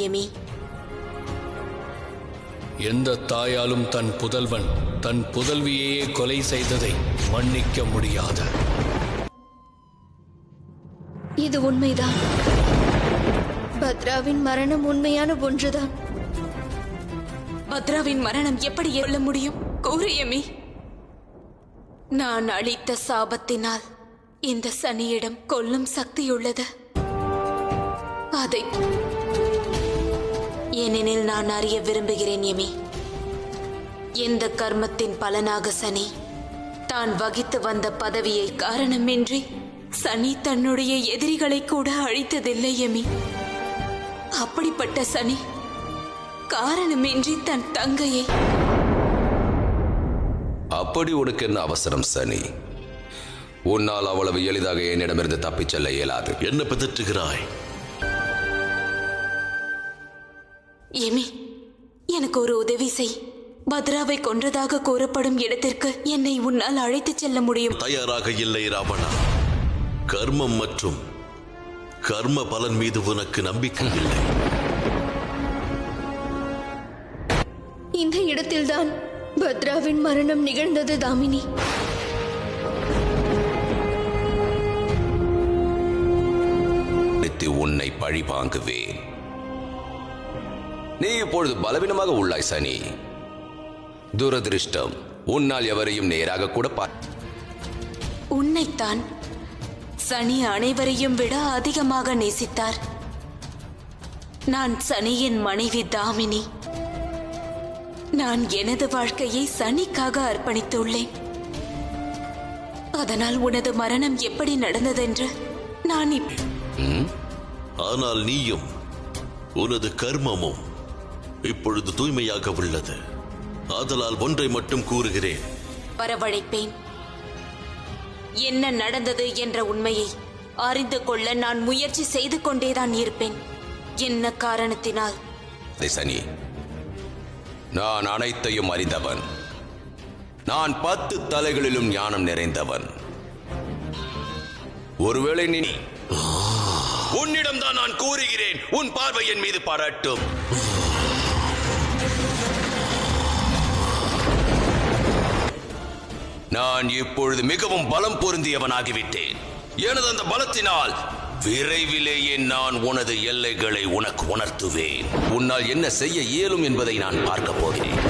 Yummy. எந்த தாயாலும் தன் புதல்வன் தன் புதல்வியையே கொலை செய்ததை மன்னிக்க முடியாது. இது உண்மைதான். பத்ராவின் மரணம் உண்மையான ஒன்றுதான். பத்ராவின் மரணம் எப்படி சொல்ல முடியும்? கூறியமி, நான் அளித்த சாபத்தினால் இந்த சனியிடம் கொல்லும் சக்தியுள்ளது. அதை ஏனெனில் நான் அறிய விரும்புகிறேன் யமி. எந்த கர்மத்தின் பலனாக சனி தான் வகித்து வந்த பதவியை காரணமின்றி சனி தன்னுடைய எதிரிகளை கூட அழித்ததில்லை யமி. அப்படிப்பட்ட சனி காரணமின்றி தன் தங்கையை. அப்படி உனக்கு என்ன அவசரம் சனி? உன்னால் அவ்வளவு எளிதாக என்னிடமிருந்து தப்பிச் செல்ல இயலாது. என்ன பிதற்றுகிறாய்? யமி, எனக்கு ஒரு உதவி செய். பத்ராவை கொன்றதாக கூறப்படும் இடத்திற்கு என்னை உன்னால் அழைத்துச் செல்ல முடியும்? தயாராக இல்லை ராவணா. கர்மம் மற்றும் கர்ம பலன் மீது உனக்கு நம்பிக்கை இல்லை. இந்த இடத்தில்தான் பத்ராவின் மரணம் நிகழ்ந்தது தாமினி. உன்னை பழி வாங்குவேன். நீ இப்பொழுது பலவீனமாக உள்ளாய் சனி. துரதிருஷ்டம், உன்னால் எவரையும் நேராக கூட உன்னைத்தான் சனி அனைவரையும் விட அதிகமாக நேசித்தார். நான் சனியின் மனைவி தாமினி. நான் எனது வாழ்க்கையை சனிக்காக அர்ப்பணித்துள்ளேன். அதனால் உனது மரணம் எப்படி நடந்ததென்று நான் ஆனால் நீயும் உனது கர்மமும் இப்பொழுது தூய்மையாக உள்ளது. ஆதலால் ஒன்றை மட்டும் கூறுகிறேன். வரவழைப்பேன். என்ன நடந்தது என்ற உண்மையை அறிந்து கொள்ள நான் முயற்சி செய்து கொண்டேதான் இருப்பேன். என்ன காரணத்தினால்? சனி, நான் அனைத்தையும் அறிந்தவன். நான் 10 தலைகளிலும் ஞானம் நிறைந்தவன். ஒருவேளை நீ உன்னிடம்தான் நான் கூறுகிறேன். உன் பார்வை என் மீது படட்டும். நான் இப்பொழுது மிகவும் பலம் பொருந்தியவனாகிவிட்டேன். எனது அந்த பலத்தினால் விரைவிலேயே நான் உனது எல்லைகளை உனக்கு உணர்த்துவேன். உன்னால் என்ன செய்ய இயலும் என்பதை நான் பார்க்க போகிறேன்.